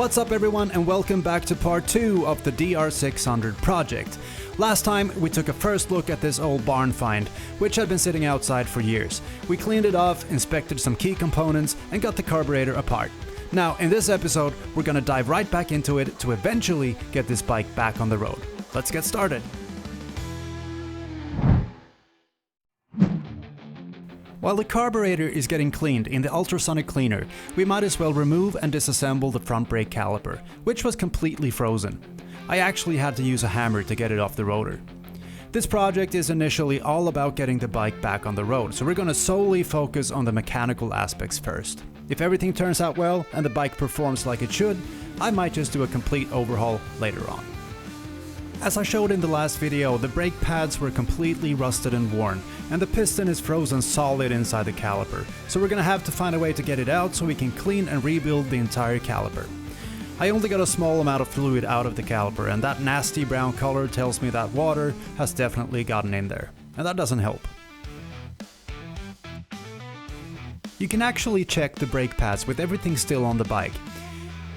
What's up everyone, and welcome back to part 2 of the DR600 project. Last time we took a first look at this old Barnfind, which had been sitting outside for years. We cleaned it off, inspected some key components and got the carburetor apart. Now in this episode we're gonna dive right back into it to eventually get this bike back on the road. Let's get started. While the carburetor is getting cleaned in the ultrasonic cleaner, we might as well remove and disassemble the front brake caliper, which was completely frozen. I actually had to use a hammer to get it off the rotor. This project is initially all about getting the bike back on the road, so we're going to solely focus on the mechanical aspects first. If everything turns out well and the bike performs like it should, I might just do a complete overhaul later on. As I showed in the last video, the brake pads were completely rusted and worn, and the piston is frozen solid inside the caliper, so we're gonna have to find a way to get it out so we can clean and rebuild the entire caliper. I only got a small amount of fluid out of the caliper, and that nasty brown color tells me that water has definitely gotten in there, and that doesn't help. You can actually check the brake pads with everything still on the bike.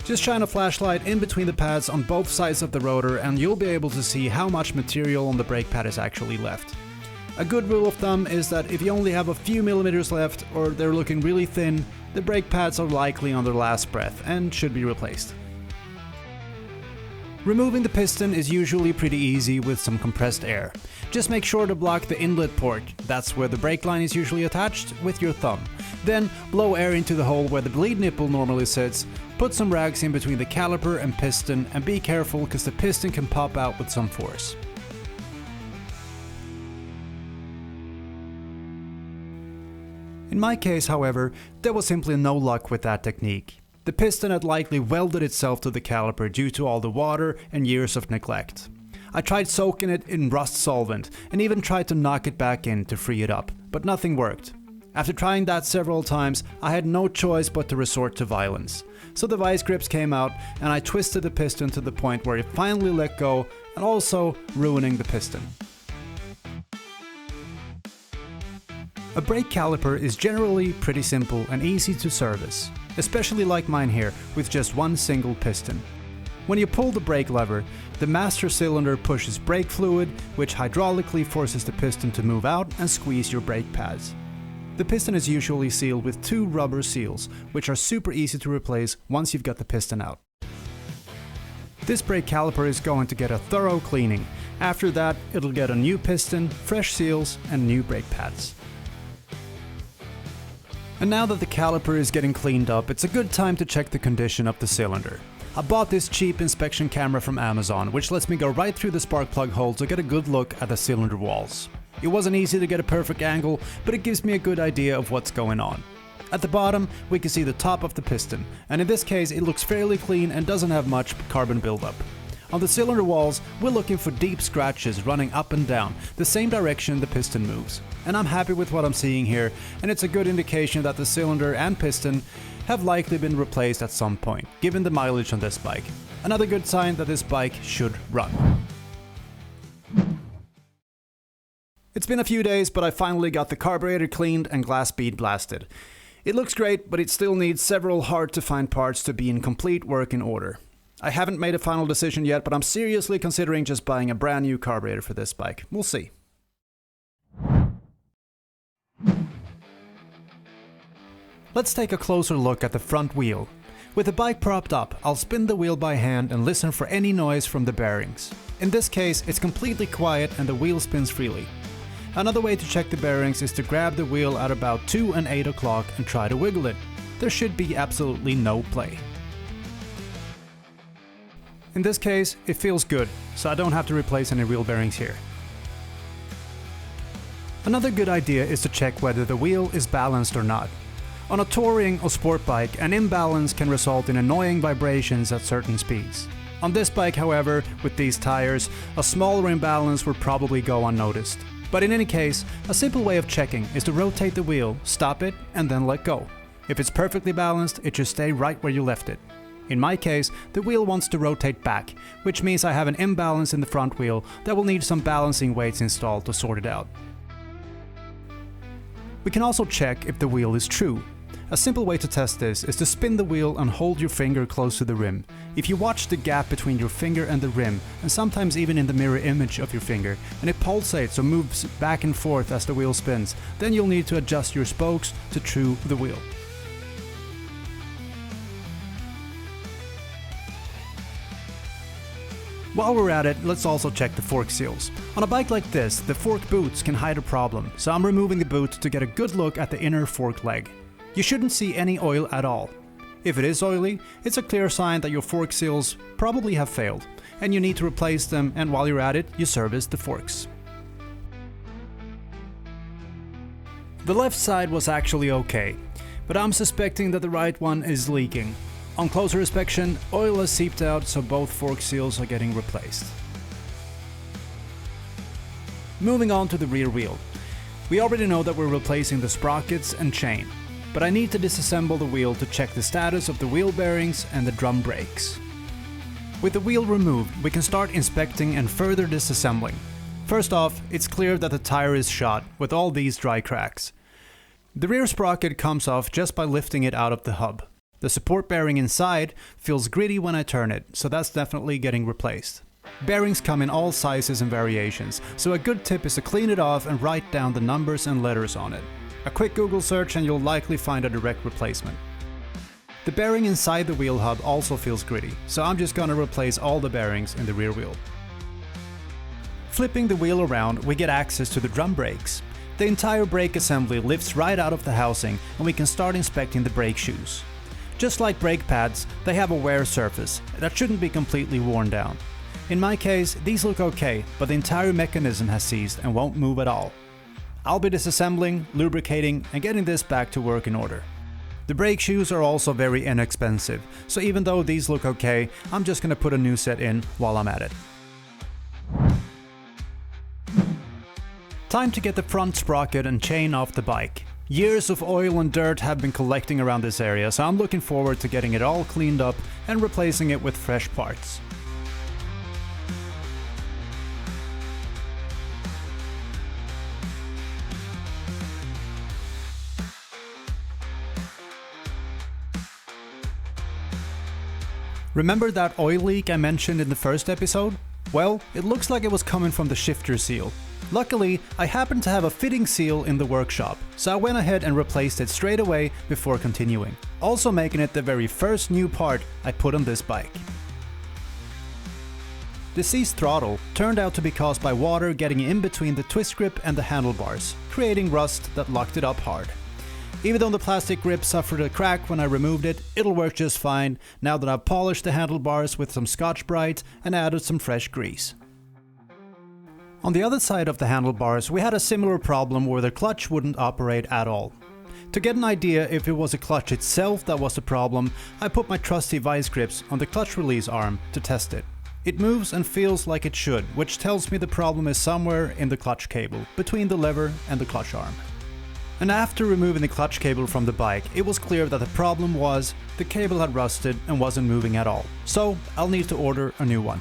Just shine a flashlight in between the pads on both sides of the rotor and you'll be able to see how much material on the brake pad is actually left. A good rule of thumb is that if you only have a few millimeters left or they're looking really thin, the brake pads are likely on their last breath and should be replaced. Removing the piston is usually pretty easy with some compressed air. Just make sure to block the inlet port, that's where the brake line is usually attached, with your thumb. Then blow air into the hole where the bleed nipple normally sits, put some rags in between the caliper and piston, and be careful because the piston can pop out with some force. In my case, however, there was simply no luck with that technique. The piston had likely welded itself to the caliper due to all the water and years of neglect. I tried soaking it in rust solvent and even tried to knock it back in to free it up, but nothing worked. After trying that several times, I had no choice but to resort to violence. So the vice grips came out and I twisted the piston to the point where it finally let go, and also ruining the piston. A brake caliper is generally pretty simple and easy to service, especially like mine here with just one single piston. When you pull the brake lever, the master cylinder pushes brake fluid, which hydraulically forces the piston to move out and squeeze your brake pads. The piston is usually sealed with 2 rubber seals, which are super easy to replace once you've got the piston out. This brake caliper is going to get a thorough cleaning. After that, it'll get a new piston, fresh seals, and new brake pads. And now that the caliper is getting cleaned up, it's a good time to check the condition of the cylinder. I bought this cheap inspection camera from Amazon, which lets me go right through the spark plug hole to get a good look at the cylinder walls. It wasn't easy to get a perfect angle, but it gives me a good idea of what's going on. At the bottom, we can see the top of the piston, and in this case it looks fairly clean and doesn't have much carbon buildup. On the cylinder walls, we're looking for deep scratches running up and down, the same direction the piston moves. And I'm happy with what I'm seeing here, and it's a good indication that the cylinder and piston have likely been replaced at some point, given the mileage on this bike. Another good sign that this bike should run. It's been a few days, but I finally got the carburetor cleaned and glass bead blasted. It looks great, but it still needs several hard to find parts to be in complete working order. I haven't made a final decision yet, but I'm seriously considering just buying a brand new carburetor for this bike. We'll see. Let's take a closer look at the front wheel. With the bike propped up, I'll spin the wheel by hand and listen for any noise from the bearings. In this case, it's completely quiet and the wheel spins freely. Another way to check the bearings is to grab the wheel at about 2 and 8 o'clock and try to wiggle it. There should be absolutely no play. In this case, it feels good, so I don't have to replace any wheel bearings here. Another good idea is to check whether the wheel is balanced or not. On a touring or sport bike, an imbalance can result in annoying vibrations at certain speeds. On this bike, however, with these tires, a smaller imbalance would probably go unnoticed. But in any case, a simple way of checking is to rotate the wheel, stop it, and then let go. If it's perfectly balanced, it should stay right where you left it. In my case, the wheel wants to rotate back, which means I have an imbalance in the front wheel that will need some balancing weights installed to sort it out. We can also check if the wheel is true. A simple way to test this is to spin the wheel and hold your finger close to the rim. If you watch the gap between your finger and the rim, and sometimes even in the mirror image of your finger, and it pulsates or moves back and forth as the wheel spins, then you'll need to adjust your spokes to true the wheel. While we're at it, let's also check the fork seals. On a bike like this, the fork boots can hide a problem, so I'm removing the boot to get a good look at the inner fork leg. You shouldn't see any oil at all. If it is oily, it's a clear sign that your fork seals probably have failed, and you need to replace them, and while you're at it, you service the forks. The left side was actually okay, but I'm suspecting that the right one is leaking. On closer inspection, oil has seeped out, so both fork seals are getting replaced. Moving on to the rear wheel. We already know that we're replacing the sprockets and chain, but I need to disassemble the wheel to check the status of the wheel bearings and the drum brakes. With the wheel removed, we can start inspecting and further disassembling. First off, it's clear that the tire is shot with all these dry cracks. The rear sprocket comes off just by lifting it out of the hub. The support bearing inside feels gritty when I turn it, so that's definitely getting replaced. Bearings come in all sizes and variations, so a good tip is to clean it off and write down the numbers and letters on it. A quick Google search and you'll likely find a direct replacement. The bearing inside the wheel hub also feels gritty, so I'm just gonna replace all the bearings in the rear wheel. Flipping the wheel around, we get access to the drum brakes. The entire brake assembly lifts right out of the housing, and we can start inspecting the brake shoes. Just like brake pads, they have a wear surface that shouldn't be completely worn down. In my case, these look okay, but the entire mechanism has seized and won't move at all. I'll be disassembling, lubricating, and getting this back to work in order. The brake shoes are also very inexpensive, so even though these look okay, I'm just gonna put a new set in while I'm at it. Time to get the front sprocket and chain off the bike. Years of oil and dirt have been collecting around this area, so I'm looking forward to getting it all cleaned up and replacing it with fresh parts. Remember that oil leak I mentioned in the first episode? Well, it looks like it was coming from the shifter seal. Luckily, I happened to have a fitting seal in the workshop, so I went ahead and replaced it straight away before continuing, also making it the very first new part I put on this bike. The seized throttle turned out to be caused by water getting in between the twist grip and the handlebars, creating rust that locked it up hard. Even though the plastic grip suffered a crack when I removed it, it'll work just fine now that I've polished the handlebars with some Scotch-Brite and added some fresh grease. On the other side of the handlebars, we had a similar problem where the clutch wouldn't operate at all. To get an idea if it was the clutch itself that was the problem, I put my trusty vice grips on the clutch release arm to test it. It moves and feels like it should, which tells me the problem is somewhere in the clutch cable, between the lever and the clutch arm. And after removing the clutch cable from the bike, it was clear that the problem was the cable had rusted and wasn't moving at all, so I'll need to order a new one.